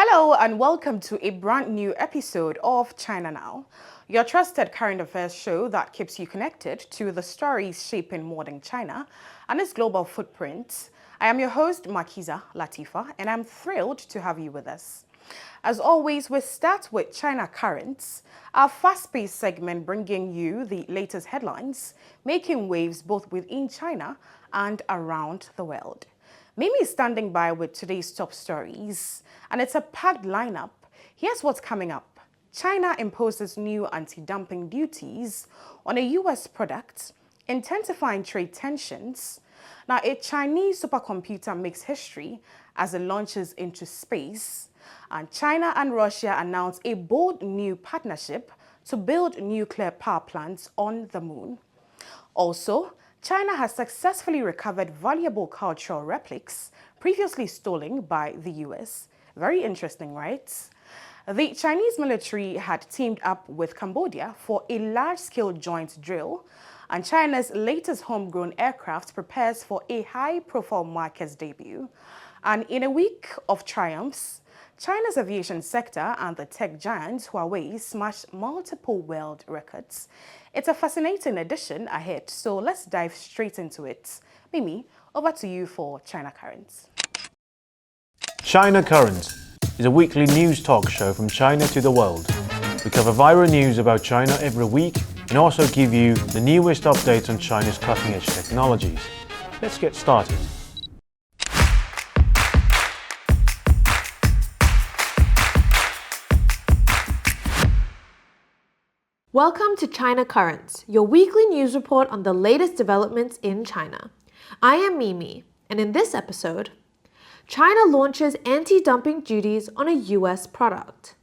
Hello and welcome to a brand new episode of China Now, your trusted current affairs show that keeps you connected to the stories shaping modern China and its global footprint. I am your host, Makiza Latifa, and I'm thrilled to have you with us. As always, we start with China Currents, our fast-paced segment bringing you the latest headlines, making waves both within China and around the world. Mimi is standing by with today's top stories, and it's a packed lineup. Here's what's coming up. China imposes new anti-dumping duties on a U.S. product, intensifying trade tensions. Now, a Chinese supercomputer makes history as it launches into space. And China and Russia announce a bold new partnership to build nuclear power plants on the moon. Also, China has successfully recovered valuable cultural relics previously stolen by the U.S. Very interesting, right? The Chinese military had teamed up with Cambodia for a large-scale joint drill, and China's latest homegrown aircraft prepares for a high-profile market's debut. And in a week of triumphs, China's aviation sector and the tech giant Huawei smashed multiple world records. It's a fascinating edition ahead, so let's dive straight into it. Mimi, over to you for China Currents. China Currents is a weekly news talk show from China to the world. We cover viral news about China every week and also give you the newest updates on China's cutting-edge technologies. Let's get started. Welcome to China Currents, your weekly news report on the latest developments in China. I am Mimi, and in this episode, China launches anti-dumping duties on a U.S. product.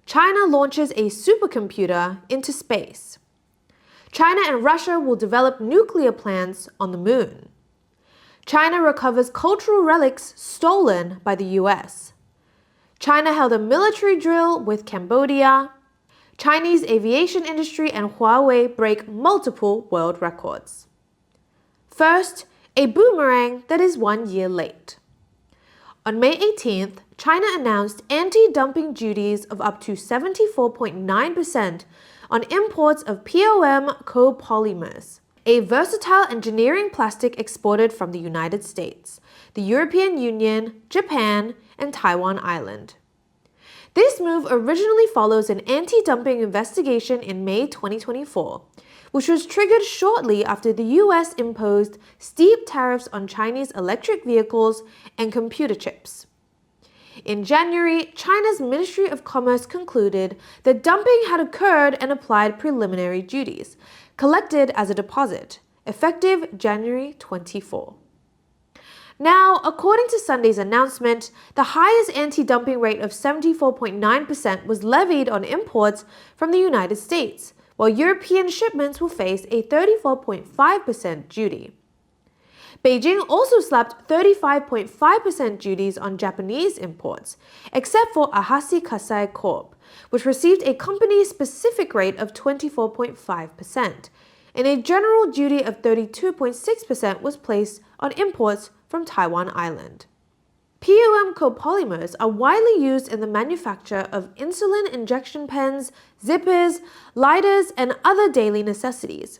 China launches a supercomputer into space. China and Russia will develop nuclear plants on the moon. China recovers cultural relics stolen by the U.S. China held a military drill with Cambodia. Chinese aviation industry and Huawei break multiple world records. First, a boomerang that is 1 year late. On May 18th, China announced anti-dumping duties of up to 74.9% on imports of POM copolymers, a versatile engineering plastic exported from the United States, the European Union, Japan, and Taiwan Island. This move originally follows an anti-dumping investigation in May 2024, which was triggered shortly after the U.S. imposed steep tariffs on Chinese electric vehicles and computer chips. In January, China's Ministry of Commerce concluded that dumping had occurred and applied preliminary duties, collected as a deposit, effective January 24. Now, according to Sunday's announcement, the highest anti-dumping rate of 74.9% was levied on imports from the United States, while European shipments will face a 34.5% duty. Beijing also slapped 35.5% duties on Japanese imports, except for Ahasi Kasei Corp., which received a company-specific rate of 24.5%, and a general duty of 32.6% was placed on imports from Taiwan Island. POM copolymers are widely used in the manufacture of insulin injection pens, zippers, lighters, and other daily necessities.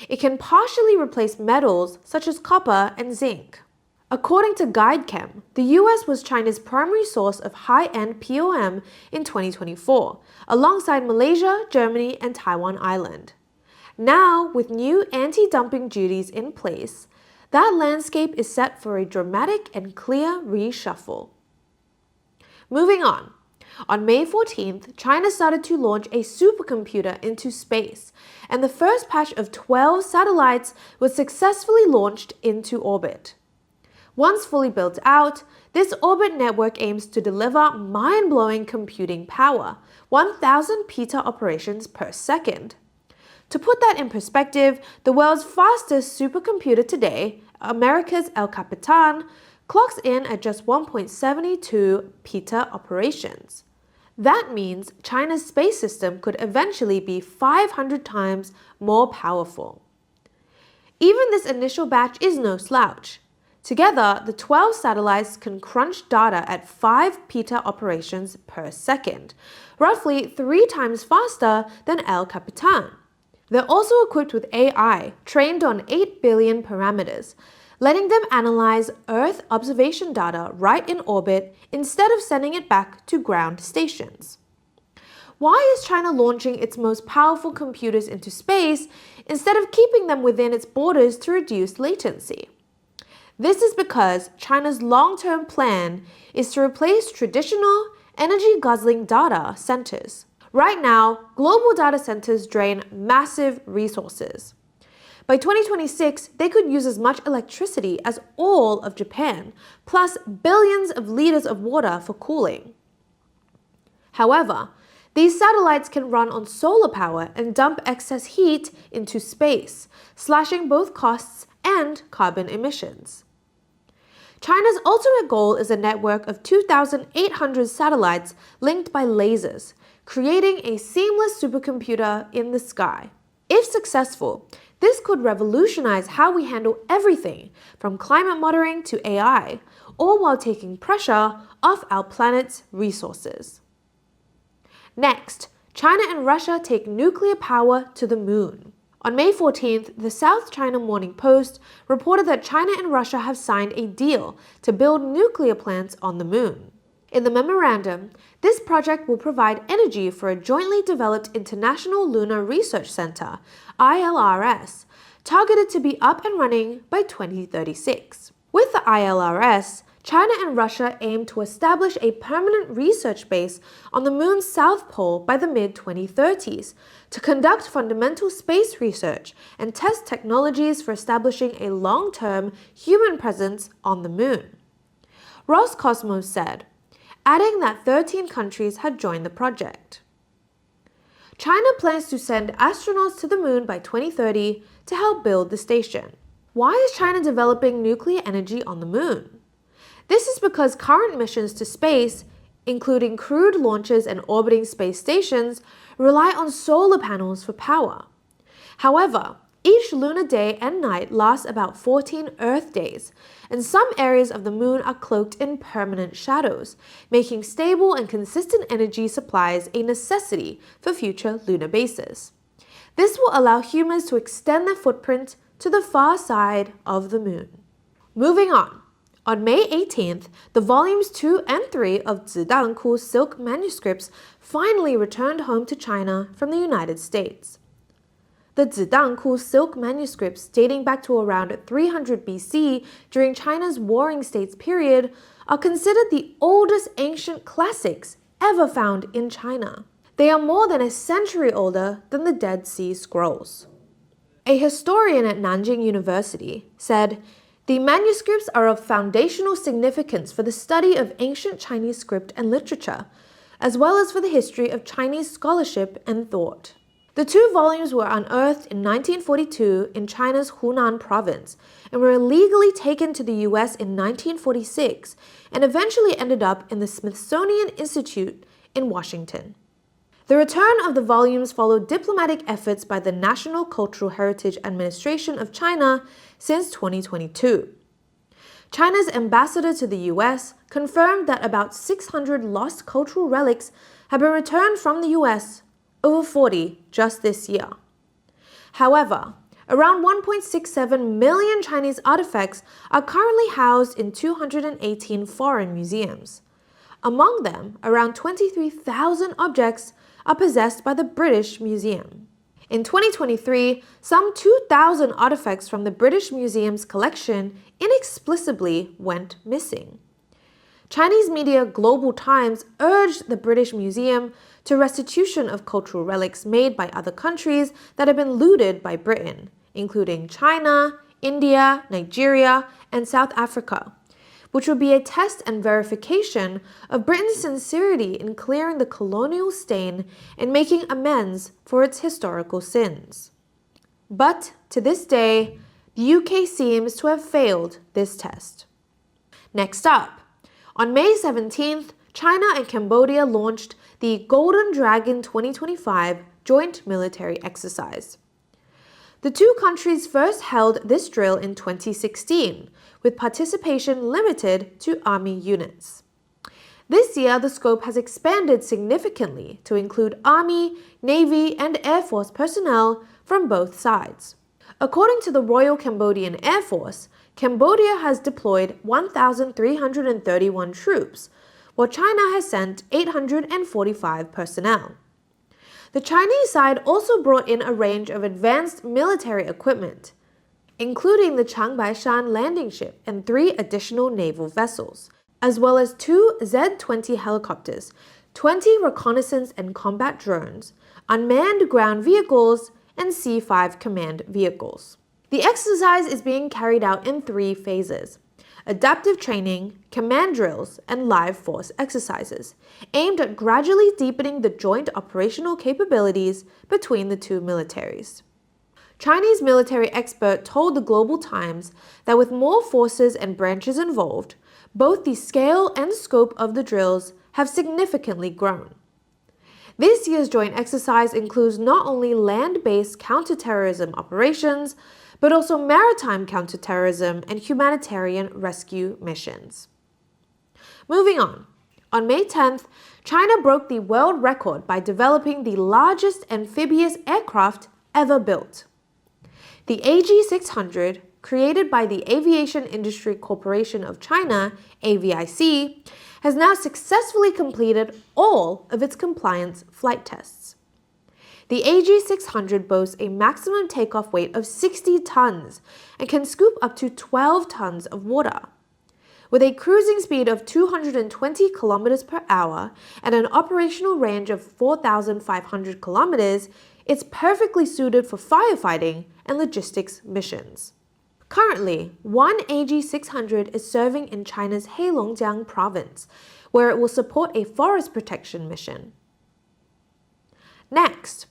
It can partially replace metals such as copper and zinc. According to GuideChem, the US was China's primary source of high-end POM in 2024, alongside Malaysia, Germany, and Taiwan Island. Now, with new anti-dumping duties in place, that landscape is set for a dramatic and clear reshuffle. Moving on. On May 14th, China started to launch a supercomputer into space, and the first batch of 12 satellites was successfully launched into orbit. Once fully built out, this orbit network aims to deliver mind-blowing computing power, 1,000 peta operations per second. To put that in perspective, the world's fastest supercomputer today, America's El Capitan, clocks in at just 1.72 peta operations. That means China's space system could eventually be 500 times more powerful. Even this initial batch is no slouch. Together, the 12 satellites can crunch data at 5 peta operations per second, roughly 3 times faster than El Capitan. They're also equipped with AI, trained on 8 billion parameters, letting them analyze Earth observation data right in orbit instead of sending it back to ground stations. Why is China launching its most powerful computers into space instead of keeping them within its borders to reduce latency? This is because China's long-term plan is to replace traditional, energy-guzzling data centers. Right now, global data centers drain massive resources. By 2026, they could use as much electricity as all of Japan, plus billions of liters of water for cooling. However, these satellites can run on solar power and dump excess heat into space, slashing both costs and carbon emissions. China's ultimate goal is a network of 2,800 satellites linked by lasers, creating a seamless supercomputer in the sky. If successful, this could revolutionize how we handle everything from climate monitoring to AI, all while taking pressure off our planet's resources. Next, China and Russia take nuclear power to the moon. On May 14th, the South China Morning Post reported that China and Russia have signed a deal to build nuclear plants on the moon. In the memorandum, this project will provide energy for a jointly developed International Lunar Research Center, ILRS, targeted to be up and running by 2036. With the ILRS, China and Russia aim to establish a permanent research base on the moon's south pole by the mid-2030s to conduct fundamental space research and test technologies for establishing a long-term human presence on the moon. Roscosmos said, adding that 13 countries had joined the project. China plans to send astronauts to the moon by 2030 to help build the station. Why is China developing nuclear energy on the moon? This is because current missions to space, including crewed launches and orbiting space stations, rely on solar panels for power. However, each lunar day and night lasts about 14 Earth days, and some areas of the moon are cloaked in permanent shadows, making stable and consistent energy supplies a necessity for future lunar bases. This will allow humans to extend their footprint to the far side of the moon. Moving on May 18th, the volumes 2 and 3 of Zidangku silk manuscripts finally returned home to China from the United States. The Zidangku silk manuscripts, dating back to around 300 BC during China's Warring States period, are considered the oldest ancient classics ever found in China. They are more than a century older than the Dead Sea Scrolls. A historian at Nanjing University said, "The manuscripts are of foundational significance for the study of ancient Chinese script and literature, as well as for the history of Chinese scholarship and thought." The 2 volumes were unearthed in 1942 in China's Hunan province and were illegally taken to the U.S. in 1946 and eventually ended up in the Smithsonian Institute in Washington. The return of the volumes followed diplomatic efforts by the National Cultural Heritage Administration of China since 2022. China's ambassador to the U.S. confirmed that about 600 lost cultural relics have been returned from the U.S., over 40 just this year. However, around 1.67 million Chinese artifacts are currently housed in 218 foreign museums. Among them, around 23,000 objects are possessed by the British Museum. In 2023, some 2,000 artifacts from the British Museum's collection inexplicably went missing. Chinese media Global Times urged the British Museum to restitution of cultural relics made by other countries that have been looted by Britain, including China, India, Nigeria, and South Africa, which would be a test and verification of Britain's sincerity in clearing the colonial stain and making amends for its historical sins. But to this day, the UK seems to have failed this test. Next up, on May 17th, China and Cambodia launched the Golden Dragon 2025 joint military exercise. The two countries first held this drill in 2016, with participation limited to Army units. This year, the scope has expanded significantly to include Army, Navy, and Air Force personnel from both sides. According to the Royal Cambodian Air Force, Cambodia has deployed 1,331 troops, while China has sent 845 personnel. The Chinese side also brought in a range of advanced military equipment, including the Changbaishan landing ship and 3 additional naval vessels, as well as 2 Z-20 helicopters, 20 reconnaissance and combat drones, unmanned ground vehicles, and C-5 command vehicles. The exercise is being carried out in 3 phases: adaptive training, command drills, and live force exercises, aimed at gradually deepening the joint operational capabilities between the two militaries. Chinese military expert told the Global Times that with more forces and branches involved, both the scale and scope of the drills have significantly grown. This year's joint exercise includes not only land-based counterterrorism operations, but also maritime counterterrorism and humanitarian rescue missions. Moving on May 10th, China broke the world record by developing the largest amphibious aircraft ever built. The AG-600, created by the Aviation Industry Corporation of China, AVIC, has now successfully completed all of its compliance flight tests. The AG-600 boasts a maximum takeoff weight of 60 tons and can scoop up to 12 tons of water. With a cruising speed of 220 kilometers per hour and an operational range of 4,500 kilometers, it's perfectly suited for firefighting and logistics missions. Currently, one AG-600 is serving in China's Heilongjiang province, where it will support a forest protection mission. Next,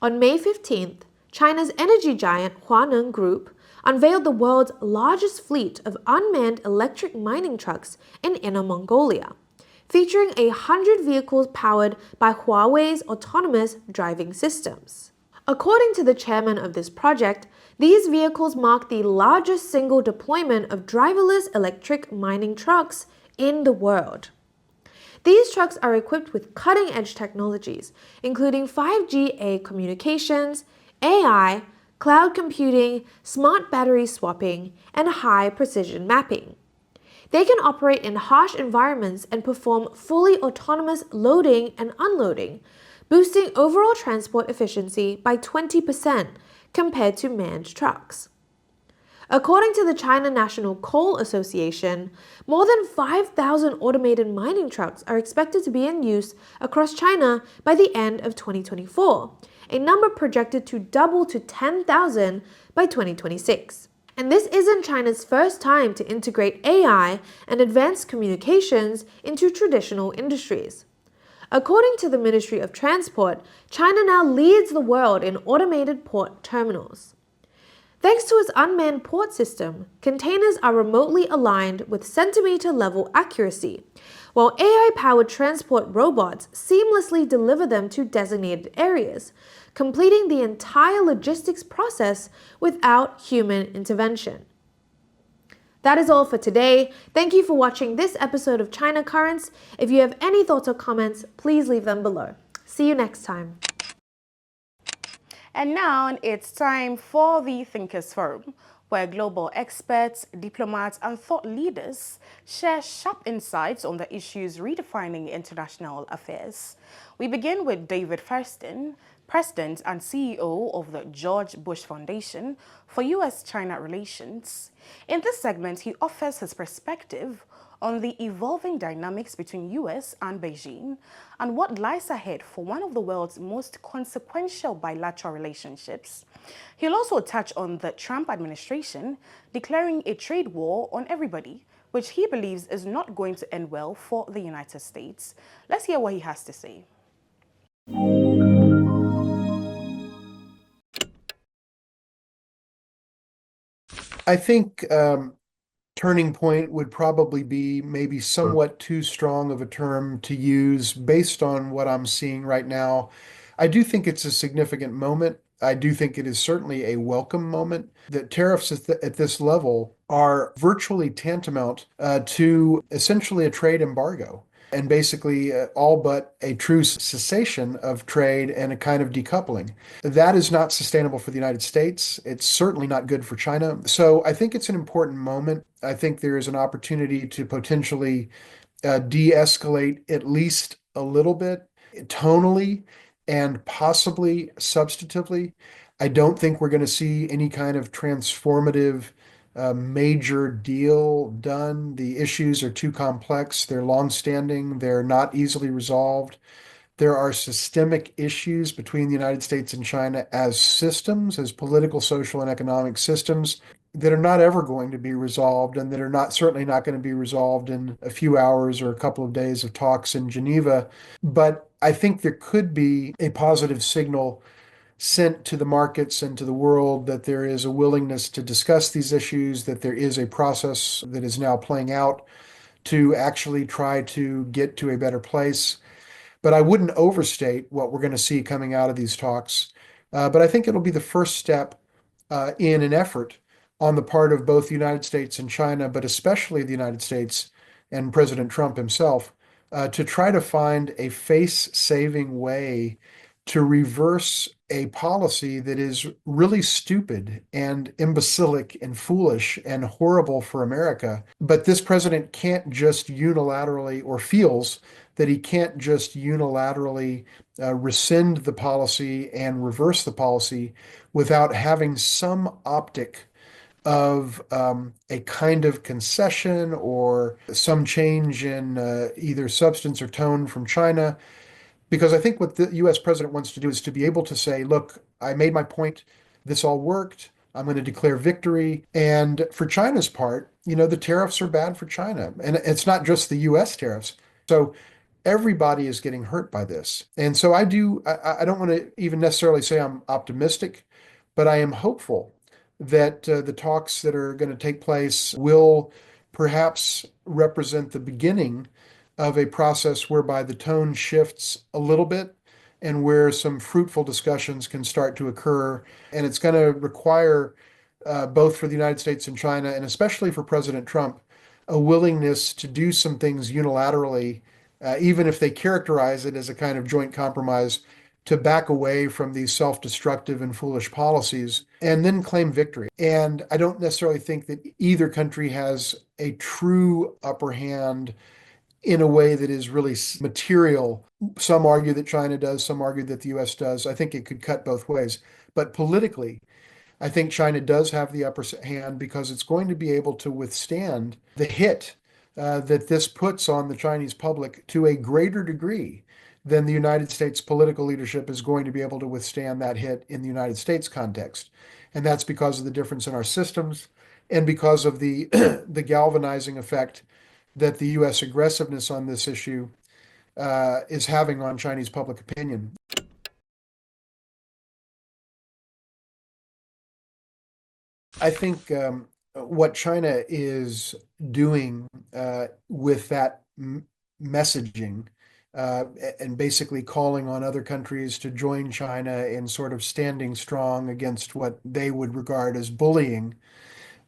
on May 15th, China's energy giant Huaneng Group unveiled the world's largest fleet of unmanned electric mining trucks in Inner Mongolia, featuring 100 vehicles powered by Huawei's autonomous driving systems. According to the chairman of this project, these vehicles mark the largest single deployment of driverless electric mining trucks in the world. These trucks are equipped with cutting-edge technologies, including 5G communications, AI, cloud computing, smart battery swapping, and high-precision mapping. They can operate in harsh environments and perform fully autonomous loading and unloading, boosting overall transport efficiency by 20% compared to manned trucks. According to the China National Coal Association, more than 5,000 automated mining trucks are expected to be in use across China by the end of 2024, a number projected to double to 10,000 by 2026. And this isn't China's first time to integrate AI and advanced communications into traditional industries. According to the Ministry of Transport, China now leads the world in automated port terminals. Thanks to its unmanned port system, containers are remotely aligned with centimeter-level accuracy, while AI-powered transport robots seamlessly deliver them to designated areas, completing the entire logistics process without human intervention. That is all for today. Thank you for watching this episode of China Currents. If you have any thoughts or comments, please leave them below. See you next time. And now it's time for the Thinkers Forum, where global experts, diplomats, and thought leaders share sharp insights on the issues redefining international affairs. We begin with David Firestein, President and CEO of the George Bush Foundation for U.S. China relations. In this segment, he offers his perspective on the evolving dynamics between U.S. and Beijing and what lies ahead for one of the world's most consequential bilateral relationships. He'll also touch on the Trump administration declaring a trade war on everybody, which he believes is not going to end well for the United States. Let's hear what he has to say. I think turning point would probably be maybe somewhat too strong of a term to use based on what I'm seeing right now. I do think it's a significant moment I do think it is certainly a welcome moment. That tariffs at this level are virtually tantamount to essentially a trade embargo and basically all but a true cessation of trade and a kind of decoupling. That is not sustainable for the United States. It's certainly not good for China. So I think it's an important moment. I think there is an opportunity to potentially de-escalate at least a little bit tonally and possibly substantively. I don't think we're going to see any kind of transformative major deal done. The issues are too complex. They're longstanding. They're not easily resolved. There are systemic issues between the United States and China as systems, as political, social, and economic systems that are not ever going to be resolved and that are not certainly not going to be resolved in a few hours or a couple of days of talks in Geneva. But I think there could be a positive signal sent to the markets and to the world that there is a willingness to discuss these issues, that there is a process that is now playing out to actually try to get to a better place. But I wouldn't overstate what we're going to see coming out of these talks. But I think it'll be the first step in an effort on the part of both the United States and China, but especially the United States and President Trump himself, to try to find a face-saving way to reverse a policy that is really stupid and imbecilic and foolish and horrible for America. But this president can't just unilaterally, or feels that he can't just unilaterally rescind the policy and reverse the policy without having some optic of a kind of concession or some change in either substance or tone from China. Because I think what the US president wants to do is to be able to say, look, I made my point. This all worked. I'm going to declare victory. And for China's part, the tariffs are bad for China. And it's not just the US tariffs. So everybody is getting hurt by this. And so I don't want to even necessarily say I'm optimistic, but I am hopeful that the talks that are going to take place will perhaps represent the beginning of a process whereby the tone shifts a little bit and where some fruitful discussions can start to occur. And it's going to require, both for the United States and China, and especially for President Trump, a willingness to do some things unilaterally, even if they characterize it as a kind of joint compromise, to back away from these self-destructive and foolish policies and then claim victory. And I don't necessarily think that either country has a true upper hand in a way that is really material. Some argue that China does, some argue that the US does. I think it could cut both ways. But politically, I think China does have the upper hand because it's going to be able to withstand the hit that this puts on the Chinese public to a greater degree than the United States political leadership is going to be able to withstand that hit in the United States context. And that's because of the difference in our systems and because of the the galvanizing effect that the U.S. aggressiveness on this issue is having on Chinese public opinion. I think what China is doing with that messaging and basically calling on other countries to join China in sort of standing strong against what they would regard as bullying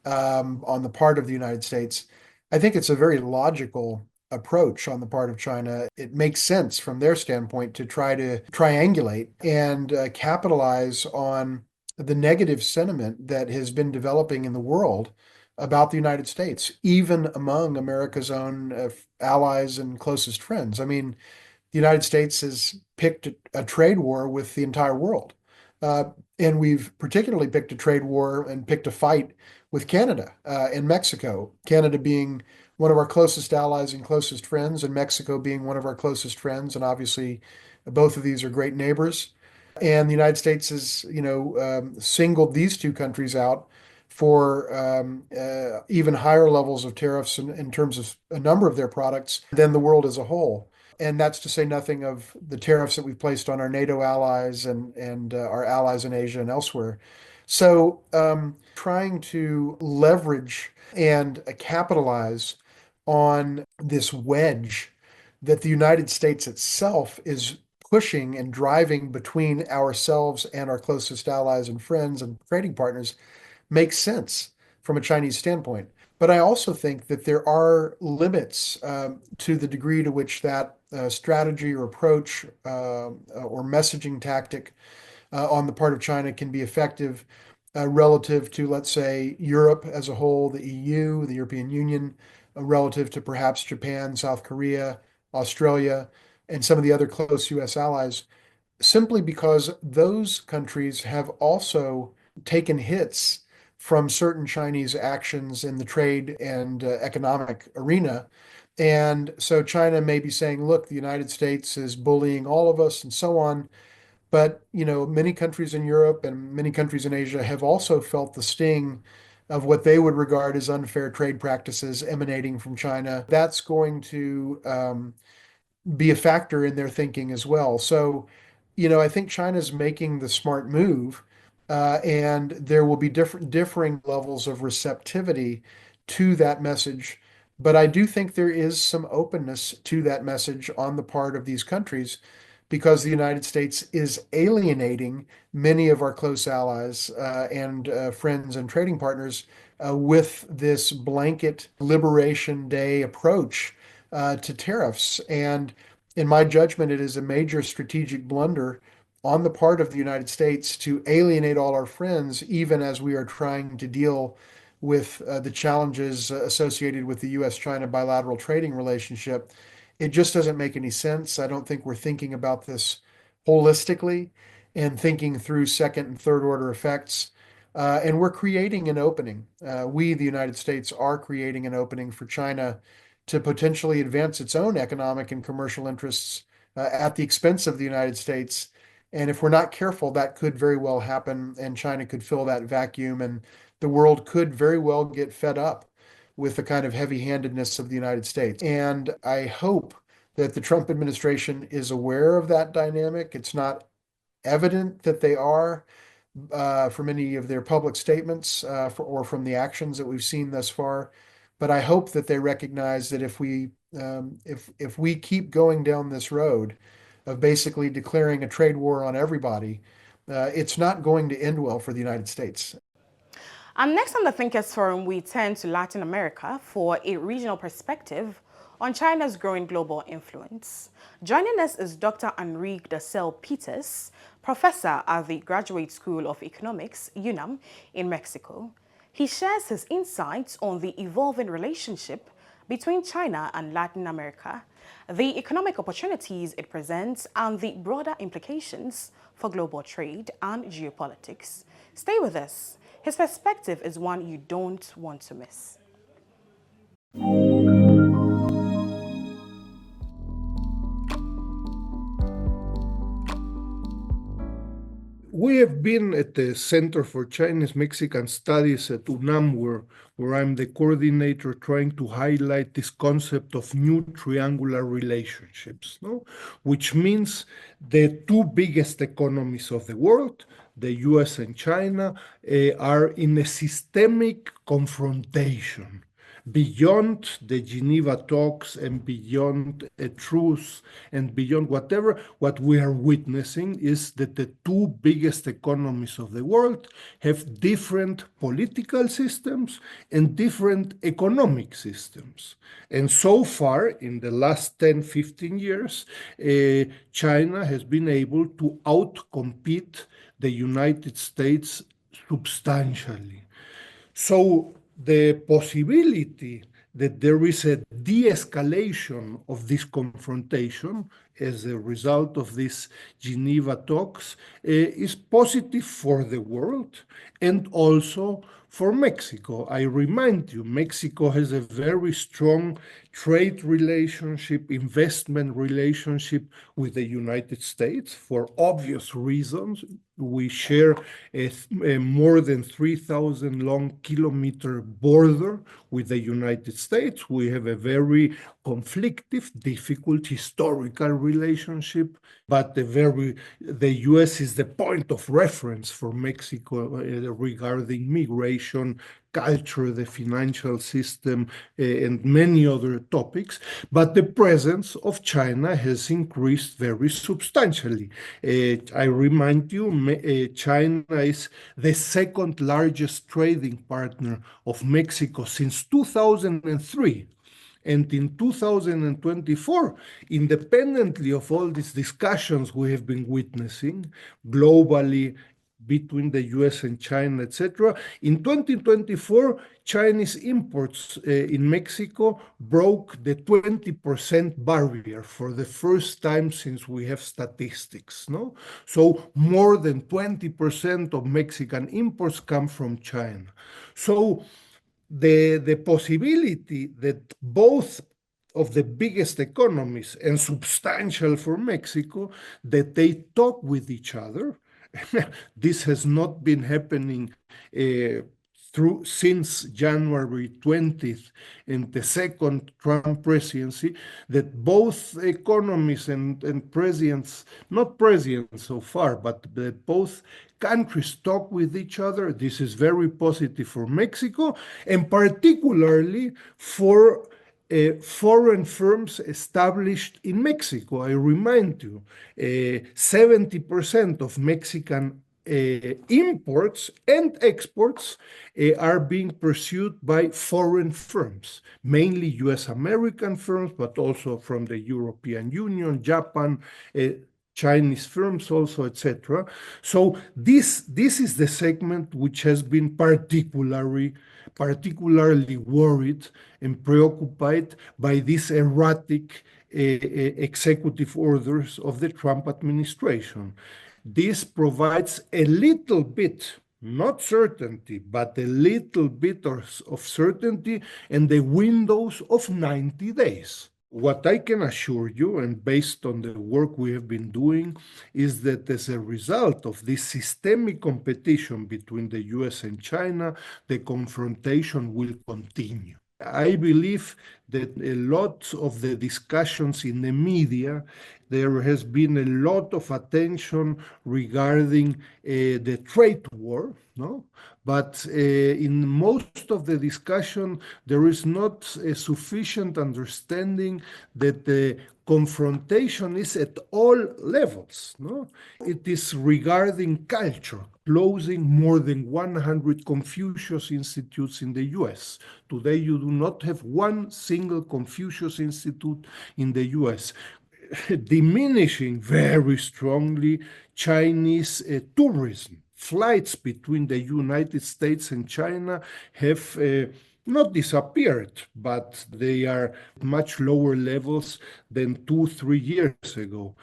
on the part of the United States. I think it's a very logical approach on the part of China. It makes sense from their standpoint to try to triangulate and capitalize on the negative sentiment that has been developing in the world about the United States, even among America's own allies and closest friends. I mean, the United States has picked a trade war with the entire world. And we've particularly picked a trade war and picked a fight with Canada and Mexico. Canada being one of our closest allies and closest friends, and Mexico being one of our closest friends. And obviously, both of these are great neighbors. And the United States has, singled these two countries out for even higher levels of tariffs in terms of a number of their products than the world as a whole. And that's to say nothing of the tariffs that we've placed on our NATO allies and our allies in Asia and elsewhere. So trying to leverage and capitalize on this wedge that the United States itself is pushing and driving between ourselves and our closest allies and friends and trading partners makes sense from a Chinese standpoint. But I also think that there are limits to the degree to which that strategy or approach or messaging tactic on the part of China can be effective relative to, let's say, Europe as a whole, the EU, the European Union, relative to perhaps Japan, South Korea, Australia, and some of the other close U.S. allies, simply because those countries have also taken hits from certain Chinese actions in the trade and economic arena. And so China may be saying, look, the United States is bullying all of us and so on. But, many countries in Europe and many countries in Asia have also felt the sting of what they would regard as unfair trade practices emanating from China. That's going to be a factor in their thinking as well. So, I think China's making the smart move, and there will be differing levels of receptivity to that message. But I do think there is some openness to that message on the part of these countries because the United States is alienating many of our close allies and friends and trading partners with this blanket Liberation Day approach to tariffs. And in my judgment, it is a major strategic blunder on the part of the United States to alienate all our friends, even as we are trying to deal with the challenges associated with the U.S. China bilateral trading relationship. It just doesn't make any sense. I don't think we're thinking about this holistically and thinking through second and third order effects. And we're creating an opening. We, the United States, are creating an opening for China to potentially advance its own economic and commercial interests at the expense of the United States. And if we're not careful, that could very well happen, and China could fill that vacuum, and the world could very well get fed up with the kind of heavy-handedness of the United States. And I hope that the Trump administration is aware of that dynamic. It's not evident that they are from any of their public statements or from the actions that we've seen thus far. But I hope that they recognize that if we keep going down this road of basically declaring a trade war on everybody, it's not going to end well for the United States. And next on the Thinkers Forum, we turn to Latin America for a regional perspective on China's growing global influence. Joining us is Dr. Enrique Dussel Peters, professor at the Graduate School of Economics, UNAM, in Mexico. He shares his insights on the evolving relationship between China and Latin America, the economic opportunities it presents, and the broader implications for global trade and geopolitics. Stay with us. His perspective is one you don't want to miss. We have been at the Center for Chinese Mexican Studies at UNAM, where I'm the coordinator, trying to highlight this concept of new triangular relationships, no? Which means the two biggest economies of the world, the U.S. and China, are in a systemic confrontation beyond the Geneva talks and beyond a truce and beyond whatever. What we are witnessing is that the two biggest economies of the world have different political systems and different economic systems. And so far, in the last 10, 15 years, China has been able to outcompete the United States substantially. So the possibility that there is a de-escalation of this confrontation as a result of these Geneva talks is positive for the world and also for Mexico. I remind you, Mexico has a very strong trade relationship, investment relationship with the United States for obvious reasons. We share a more than 3,000 long kilometer border with the United States. We have a very conflictive, difficult historical relationship, but the U.S. is the point of reference for Mexico regarding migration, culture, the financial system, and many other topics. But the presence of China has increased very substantially. I remind you, China is the second largest trading partner of Mexico since 2003. And in 2024, independently of all these discussions we have been witnessing globally between the US and China, etc., in 2024, Chinese imports in Mexico broke the 20% barrier for the first time since we have statistics. No? So more than 20% of Mexican imports come from China. So the possibility that both of the biggest economies and substantial for Mexico, that they talk with each other. This has not been happening since January 20th in the second Trump presidency, that both economies and presidents, not presidents so far, but both countries talk with each other. This is very positive for Mexico, and particularly for foreign firms established in Mexico. I remind you, 70% of Mexican imports and exports are being pursued by foreign firms, mainly US American firms, but also from the European Union, Japan, Chinese firms also, etc. So this is the segment which has been particularly worried and preoccupied by these erratic executive orders of the Trump administration. This provides a little bit, not certainty, but a little bit of certainty in the windows of 90 days. What I can assure you, and based on the work we have been doing, is that as a result of this systemic competition between the US and China, the confrontation will continue. I believe that a lot of the discussions in the media, there has been a lot of attention regarding the trade war, no? But in most of the discussion, there is not a sufficient understanding that the confrontation is at all levels. No? It is regarding culture, closing more than 100 Confucius institutes in the US. Today, you do not have one single Confucius institute in the US. Diminishing very strongly Chinese tourism. Flights between the United States and China have not disappeared, but they are much lower levels than 2-3 years ago.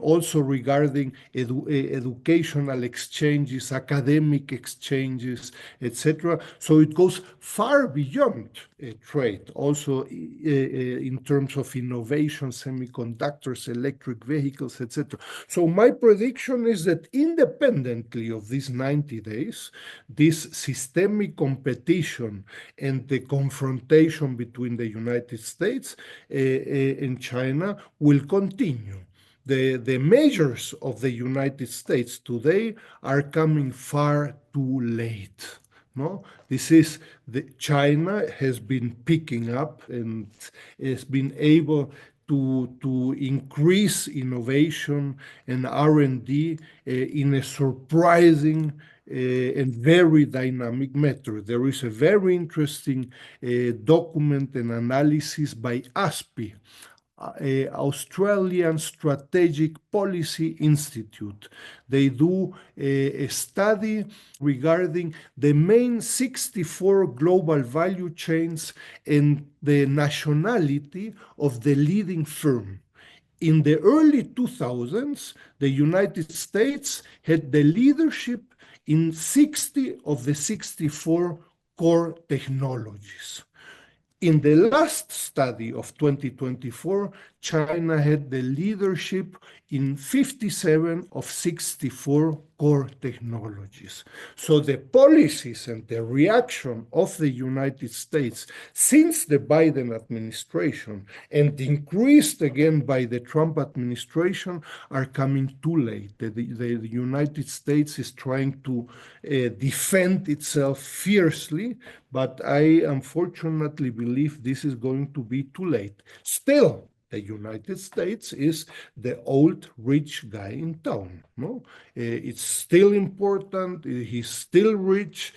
Also regarding educational exchanges, academic exchanges, etc. So it goes far beyond trade, also in terms of innovation, semiconductors, electric vehicles, etc. So my prediction is that independently of these 90 days, this systemic competition and the confrontation between the United States and China will continue. The measures of the United States today are coming far too late. No, China has been picking up and has been able to increase innovation and R&D in a surprising and very dynamic matter. There is a very interesting document and analysis by ASPI, Australian Strategic Policy Institute. They do a study regarding the main 64 global value chains and the nationality of the leading firm. In the early 2000s, the United States had the leadership in 60 of the 64 core technologies. In the last study of 2024, China had the leadership in 57 of 64 core technologies. So the policies and the reaction of the United States since the Biden administration and increased again by the Trump administration are coming too late. The United States is trying to defend itself fiercely, but I unfortunately believe this is going to be too late. Still, the United States is the old rich guy in town. No, it's still important. He's still rich,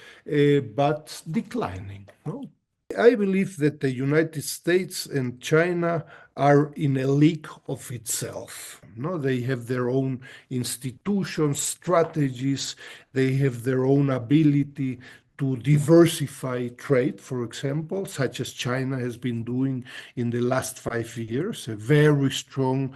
but declining. No, I believe that the United States and China are in a league of itself. No, they have their own institutions, strategies. They have their own ability to diversify trade, for example, such as China has been doing in the last 5 years, a very strong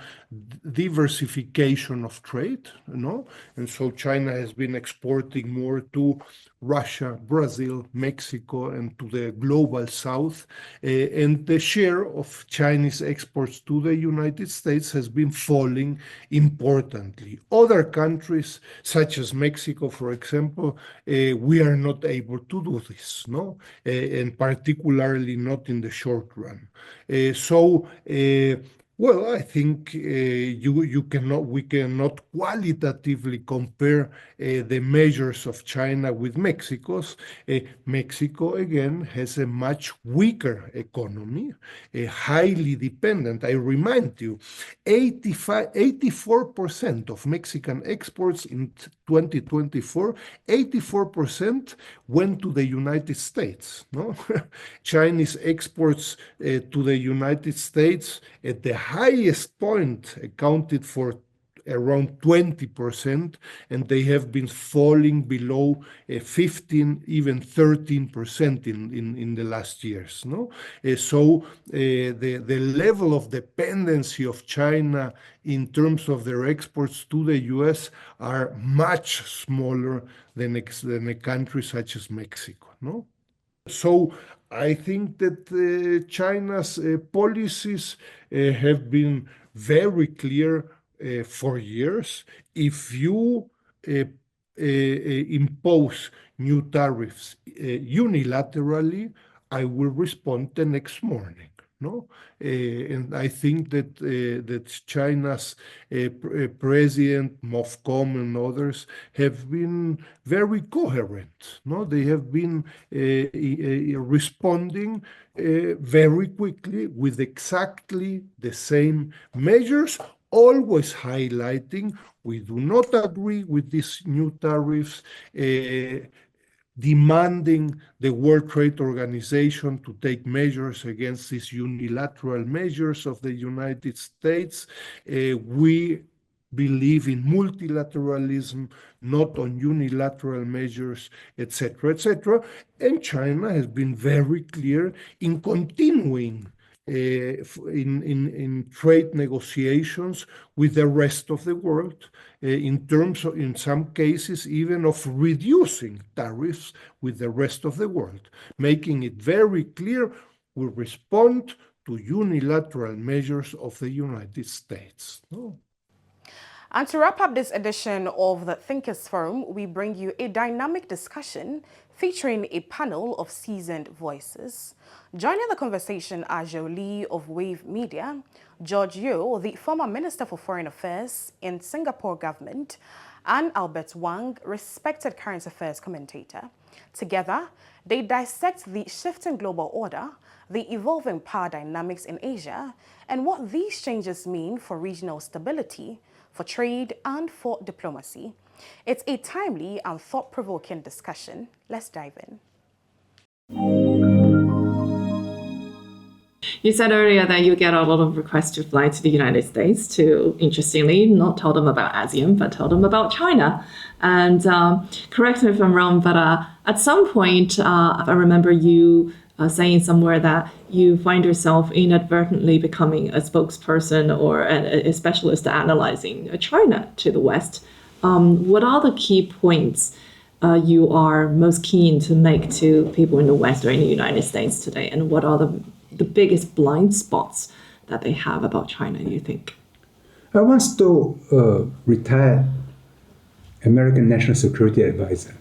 diversification of trade, and so China has been exporting more to Russia, Brazil, Mexico, and to the global south. And the share of Chinese exports to the United States has been falling importantly. Other countries, such as Mexico, for example, we are not able to do this, and particularly not in the short run. Well, I think we cannot qualitatively compare the measures of China with Mexico's. Mexico, again, has a much weaker economy, highly dependent. I remind you, 84% of Mexican exports in 2024, 84% went to the United States. Chinese exports to the United States at the highest point accounted for around 20%, and they have been falling below 15, even 13% in the last years. So the level of dependency of China in terms of their exports to the U.S. are much smaller than a country such as Mexico. So I think that China's policies have been very clear for years. If you impose new tariffs unilaterally, I will respond the next morning. And I think that China's president, MOFCOM, and others have been very coherent. They have been responding very quickly with exactly the same measures, always highlighting we do not agree with these new tariffs, demanding the World Trade Organization to take measures against these unilateral measures of the United States. We believe in multilateralism, not on unilateral measures, etc., etc. And China has been very clear in continuing in trade negotiations with the rest of the world, in terms of, in some cases, even of reducing tariffs with the rest of the world, making it very clear we respond to unilateral measures of the United States. And to wrap up this edition of the Thinkers Forum, we bring you a dynamic discussion featuring a panel of seasoned voices. Joining the conversation are Xiaoli of Wave Media, George Yeo, the former Minister for Foreign Affairs in Singapore government, and Albert Wang, respected current affairs commentator. Together, they dissect the shifting global order, the evolving power dynamics in Asia, and what these changes mean for regional stability, for trade, and for diplomacy. It's a timely and thought-provoking discussion. Let's dive in. You said earlier that you get a lot of requests to fly to the United States to, interestingly, not tell them about ASEAN, but tell them about China. And correct me if I'm wrong, but at some point, I remember you saying somewhere that you find yourself inadvertently becoming a spokesperson or a specialist analyzing China to the West. What are the key points you are most keen to make to people in the West or in the United States today? And what are the biggest blind spots that they have about China, you think? I want to retire American National Security Advisor.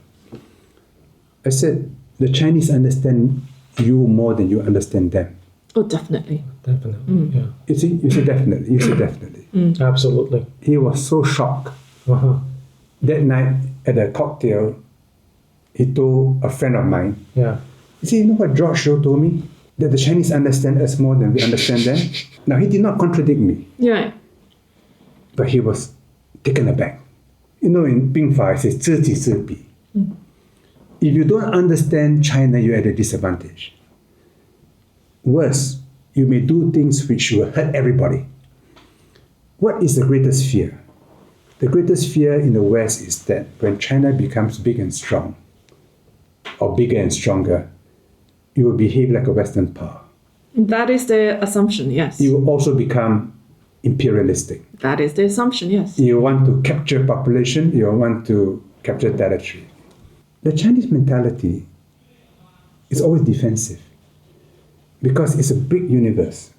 I said, the Chinese understand you more than you understand them. Oh, definitely. Definitely, yeah. You see, definitely. Absolutely. He was so shocked. Uh-huh. That night at a cocktail, he told a friend of mine, Yeah. you see, you know what George Shou told me? That the Chinese understand us more than we understand them. Now, he did not contradict me, Yeah. but he was taken aback. You know, in Bingfa, it says, 知己知彼. If you don't understand China, you're at a disadvantage. Worse, you may do things which will hurt everybody. What is the greatest fear? The greatest fear in the West is that when China becomes big and strong, or bigger and stronger, you will behave like a Western power. That is the assumption, yes. You will also become imperialistic. That is the assumption, yes. You want to capture population, you want to capture territory. The Chinese mentality is always defensive because it's a big universe,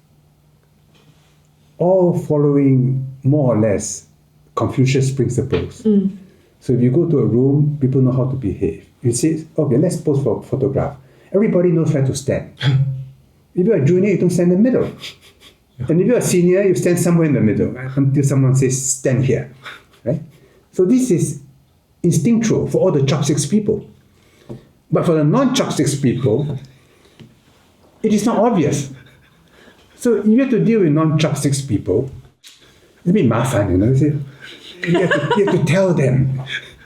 all following more or less Confucius principles. So if you go to a room, people know how to behave. You say, okay, let's pose for a photograph. Everybody knows where to stand. If you're a junior, you don't stand in the middle. And if you're a senior, you stand somewhere in the middle, right? Until someone says, stand here. Right? So this is instinctual for all the chopsticks people. But for the non-chopsticks people, it is not obvious. So you have to deal with non-chopsticks people. It's a bit mafan, you know. You have to tell them.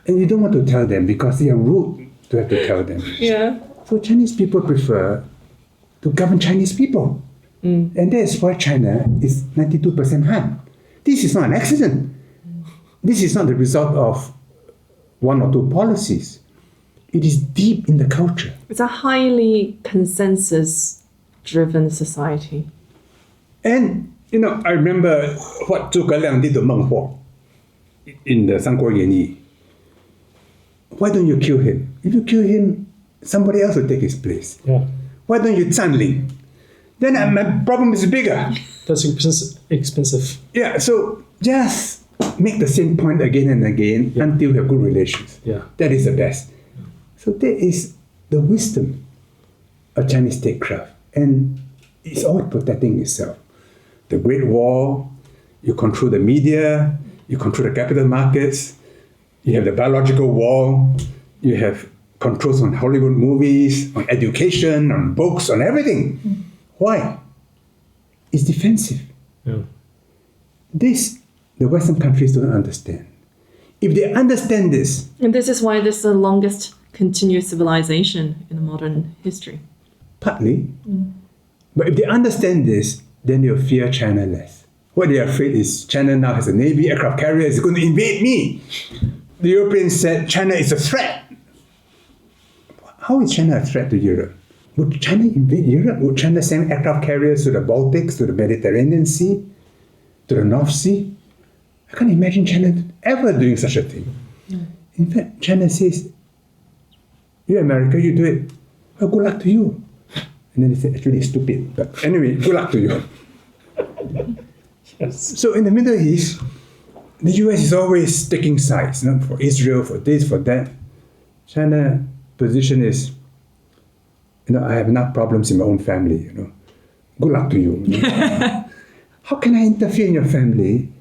And you don't want to tell them because they are rude to have to tell them. Yeah. So Chinese people prefer to govern Chinese people. And that's why China is 92% Han. This is not an accident. This is not the result of one or two policies. It is deep in the culture. It's a highly consensus-driven society. And, you know, I remember what Zhuge Liang did to Meng Huo in the 三国演义. Why don't you kill him? If you kill him, somebody else will take his place. Yeah. Why don't you 占领? Then my problem is bigger. That's expensive. Yeah, so just make the same point again and again until you have good relations. Yeah. That is the best. So that is the wisdom of Chinese statecraft. And it's always protecting itself. The Great Wall, you control the media, you control the capital markets, you have the biological wall, you have controls on Hollywood movies, on education, on books, on everything. Why? It's defensive. Yeah. This, the Western countries don't understand. If they understand this, And this is why this is the longest continuous civilization in modern history. partly, but if they understand this, then they'll fear China less. What they are afraid is China now has a navy, aircraft carrier, is going to invade me. The Europeans said China is a threat. How is China a threat to Europe? Would China invade Europe? Would China send aircraft carriers to the Baltics, to the Mediterranean Sea, to the North Sea? I can't imagine China ever doing such a thing. In fact, China says, you America, you do it. Well, good luck to you. And then they say, actually, it's stupid. But anyway, good luck to you. Yes. So in the Middle East, the US is always taking sides, you know, for Israel, for this, for that. China's position is, you know, I have enough problems in my own family, you know. Good luck to you. You know? How can I interfere in your family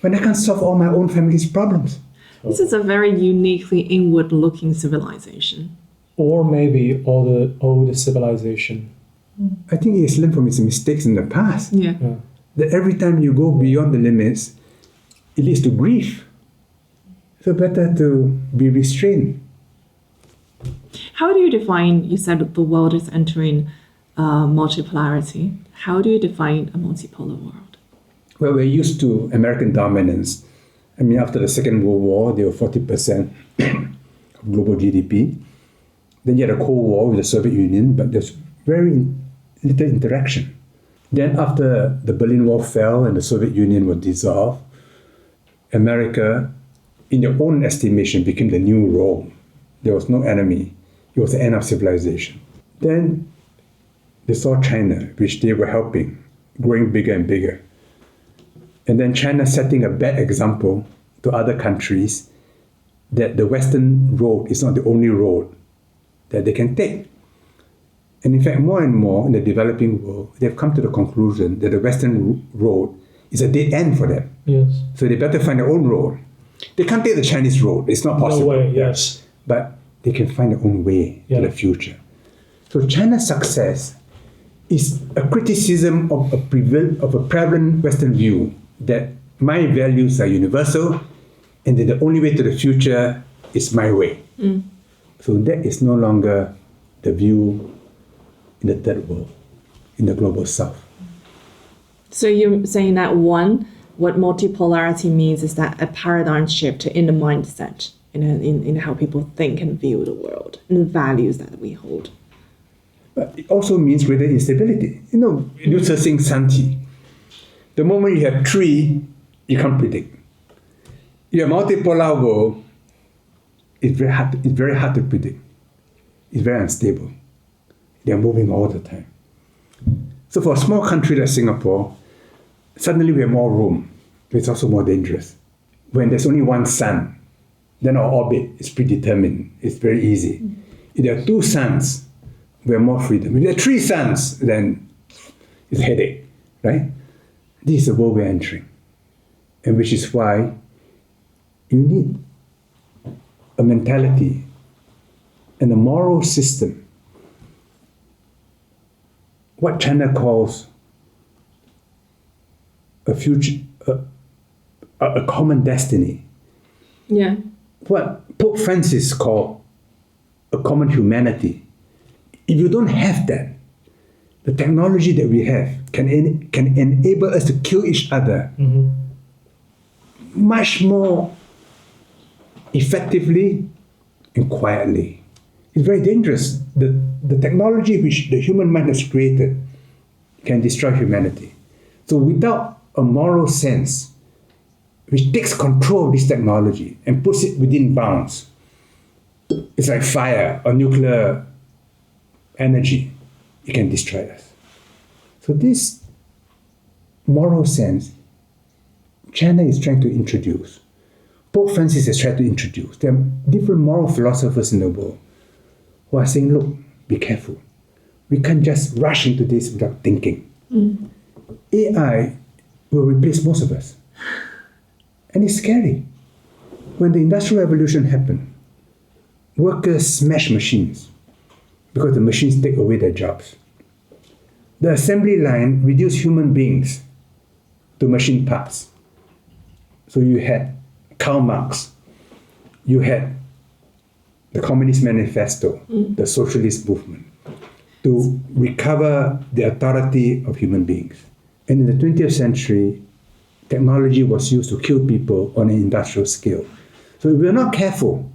when I can't solve all my own family's problems? This is a very uniquely inward-looking civilization. Or maybe all the old civilization. I think it's learned from its mistakes in the past. Yeah. Yeah. That every time you go beyond the limits, it leads to grief. So better to be restrained. How do you define, you said the world is entering multipolarity. How do you define a multipolar world? Well, we're used to American dominance. I mean, after the Second World War, they were 40% of global GDP. Then you had a Cold War with the Soviet Union, but there's very little interaction. Then after the Berlin Wall fell and the Soviet Union was dissolved, America, in their own estimation, became the new Rome. There was no enemy. It was the end of civilization. Then they saw China, which they were helping, growing bigger and bigger. And then China setting a bad example to other countries that the Western road is not the only road that they can take. And in fact, more and more in the developing world, they've come to the conclusion that the Western road is a dead end for them. Yes. So they better find their own road. They can't take the Chinese road. It's not possible. No way, yes. But they can find their own way to the future. So China's success is a criticism of a prevalent Western view that my values are universal and that the only way to the future is my way. So that is no longer the view in the third world, in the global south. So you're saying that one, what multipolarity means is that a paradigm shift in the mindset, in how people think and view the world, and the values that we hold. But it also means greater instability. Liu Cixin Santi. The moment you have three, you can't predict. Your multipolar world is very hard to predict. It's very unstable. They're moving all the time. So for a small country like Singapore, suddenly we have more room. It's also more dangerous. When there's only one sun, then our orbit is predetermined. It's very easy. If there are two suns, we have more freedom. If there are three suns, then it's a headache, right? This is the world we're entering. And which is why you need a mentality and a moral system, what China calls a future, a common destiny. Yeah. What Pope Francis called a common humanity. If you don't have that, the technology that we have can enable us to kill each other much more effectively and quietly. It's very dangerous. The technology which the human mind has created can destroy humanity. So without a moral sense which takes control of this technology and puts it within bounds, it's like fire or nuclear energy. It can destroy us. So this moral sense, China is trying to introduce. Pope Francis has tried to introduce. There are different moral philosophers in the world who are saying, look, be careful. We can't just rush into this without thinking. AI will replace most of us. And it's scary. When the Industrial Revolution happened, workers smashed machines because the machines take away their jobs. The assembly line reduced human beings to machine parts. So you had Karl Marx, you had the Communist Manifesto, the socialist movement, to recover the authority of human beings. And in the 20th century, technology was used to kill people on an industrial scale. So if we're not careful,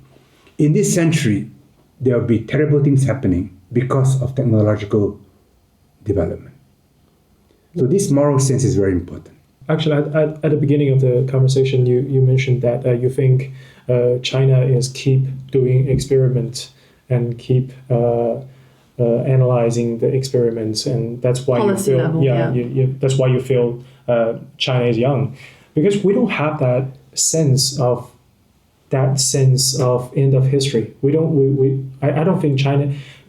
in this century, there will be terrible things happening because of technological development. So this moral sense is very important. Actually, at the beginning of the conversation, you mentioned that you think China is keep doing experiments and keep analyzing the experiments, and that's why Policy you feel level, that's why you feel China is young, because we don't have that sense of end of history. I don't think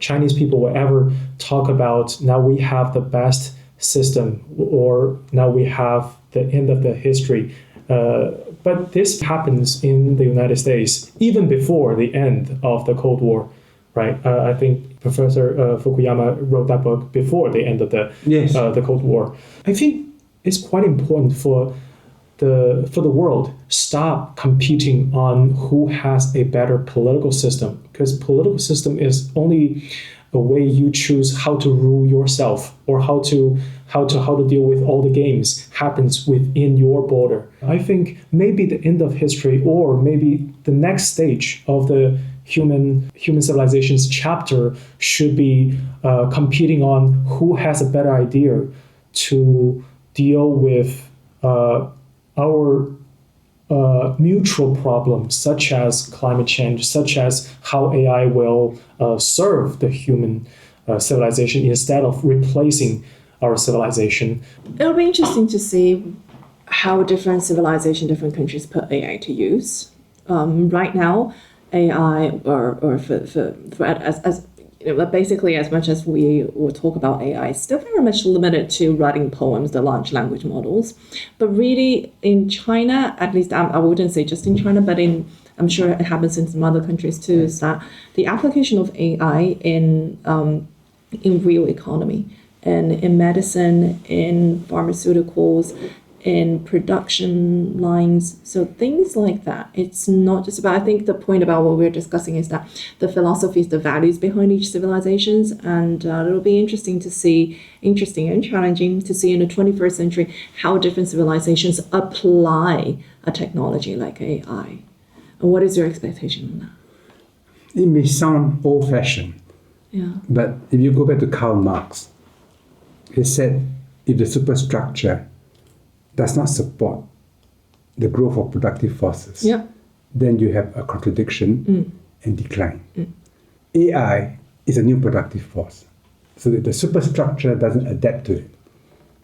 Chinese people will ever talk about now we have the best system or now we have the end of the history. But this happens in the United States even before the end of the Cold War, right? I think Professor Fukuyama wrote that book before the end of the Cold War. I think it's quite important for the world stop competing on who has a better political system, because political system is only a way you choose how to rule yourself or how to deal with all the games happens within your border. I think maybe the end of history or maybe the next stage of the human civilization's chapter should be competing on who has a better idea to deal with our mutual problems, such as climate change, such as how AI will serve the human civilization instead of replacing our civilization. It'll be interesting to see how different civilizations, different countries put AI to use. right now, AI or for as you know, basically as much as we will talk about AI, it's still very much limited to writing poems, the large language models. But really, in China, at least I wouldn't say just in China, but I'm sure it happens in some other countries too, is that the application of AI in real economy and in medicine, in pharmaceuticals, in production lines, so things like that. It's not just about, I think the point about what we're discussing is that the philosophies, the values behind each civilizations, and it'll be interesting and challenging to see in the 21st century how different civilizations apply a technology like AI. And what is your expectation on that? It may sound old-fashioned, but if you go back to Karl Marx, he said if the superstructure does not support the growth of productive forces, then you have a contradiction and decline. AI is a new productive force. So that the superstructure doesn't adapt to it,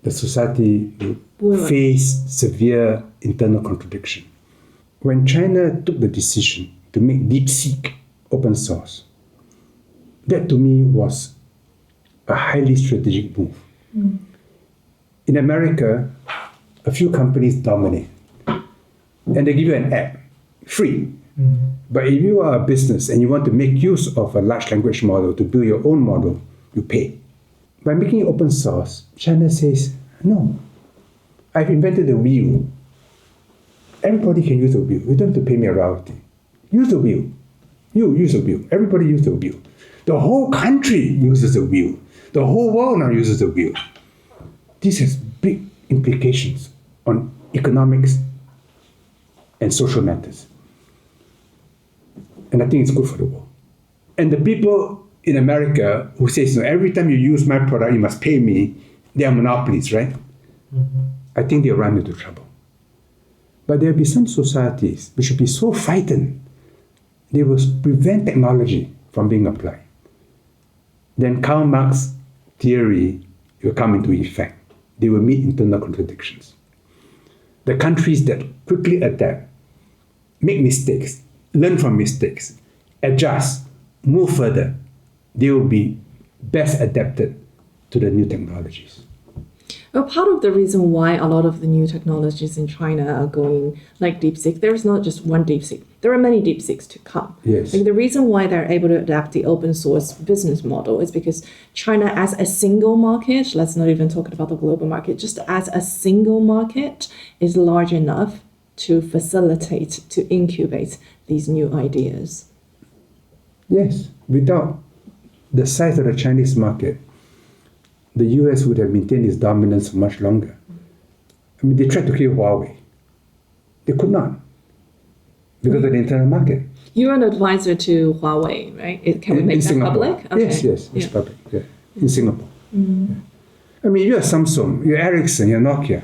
the society will face severe internal contradiction. When China took the decision to make DeepSeek open source, that to me was a highly strategic move. In America, a few companies dominate, and they give you an app, free. But if you are a business and you want to make use of a large language model to build your own model, you pay. By making it open source, China says, no, I've invented the wheel. Everybody can use the wheel. You don't have to pay me a royalty. Use the wheel. You use the wheel. Everybody use the wheel. The whole country uses the wheel. The whole world now uses the wheel. This has big implications on economics and social matters. And I think it's good for the world. And the people in America who say, no, every time you use my product, you must pay me, they are monopolies, right? I think they'll run into trouble. But there will be some societies which will be so frightened, they will prevent technology from being applied. Then Karl Marx's theory will come into effect. They will meet internal contradictions. The countries that quickly adapt, make mistakes, learn from mistakes, adjust, move further, they will be best adapted to the new technologies. Well, part of the reason why a lot of the new technologies in China are going like DeepSeek, there's not just one DeepSeek. There are many DeepSeeks to come. Yes. Like the reason why they're able to adapt the open source business model is because China as a single market, let's not even talk about the global market, just as a single market is large enough to facilitate, to incubate these new ideas. Yes, without the size of the Chinese market, the U.S. would have maintained its dominance for much longer. I mean, they tried to kill Huawei. They could not, because of the internal market. You're an advisor to Huawei, right? Can we make that public? Okay. Yes, it's public, in Singapore. Yeah. I mean, you're Samsung, you're Ericsson, you're Nokia.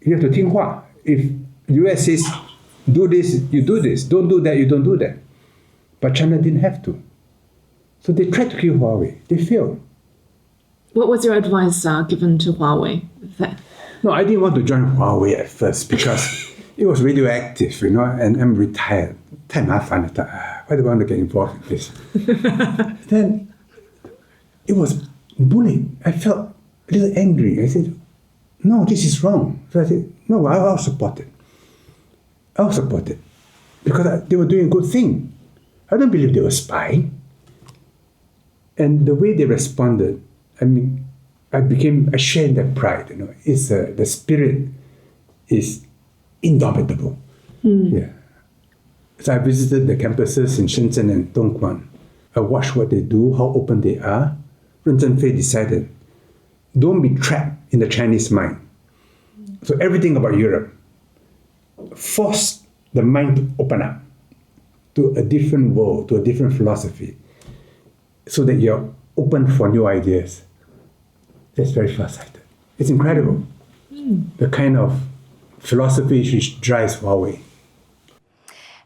You have to 听话. If U.S. says, do this, you do this. Don't do that, you don't do that. But China didn't have to. So they tried to kill Huawei. They failed. What was your advice given to Huawei? No, I didn't want to join Huawei at first because it was radioactive, and I'm retired. 太麻烦了, why do I want to get involved in this? Then it was bullying. I felt a little angry. I said, no, this is wrong. So I said, no, I'll support it. I'll support it. Because they were doing a good thing. I don't believe they were spying. And the way they responded, I mean, I shared that pride. It's the spirit is indomitable. Yeah. So I visited the campuses in Shenzhen and Dongguan. I watched what they do, how open they are. Ren Zhengfei decided, don't be trapped in the Chinese mind. So everything about Europe, force the mind to open up to a different world, to a different philosophy, so that you're open for new ideas. That's very far-sighted. It's incredible, the kind of philosophy which drives Huawei.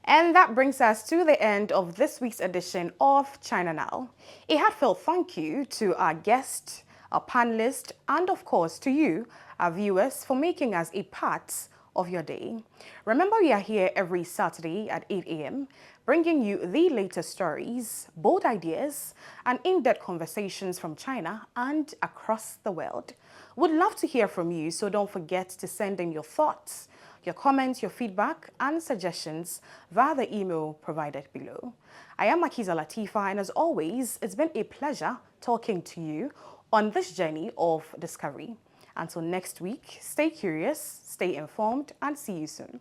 And that brings us to the end of this week's edition of China Now. A heartfelt thank you to our guest, our panelists, and of course to you, our viewers, for making us a part of your day. Remember, we are here every Saturday at 8 a.m., bringing you the latest stories, bold ideas, and in-depth conversations from China and across the world. We'd love to hear from you, so don't forget to send in your thoughts, your comments, your feedback, and suggestions via the email provided below. I am Makiza Latifa, and as always, it's been a pleasure talking to you on this journey of discovery. Until next week, stay curious, stay informed, and see you soon.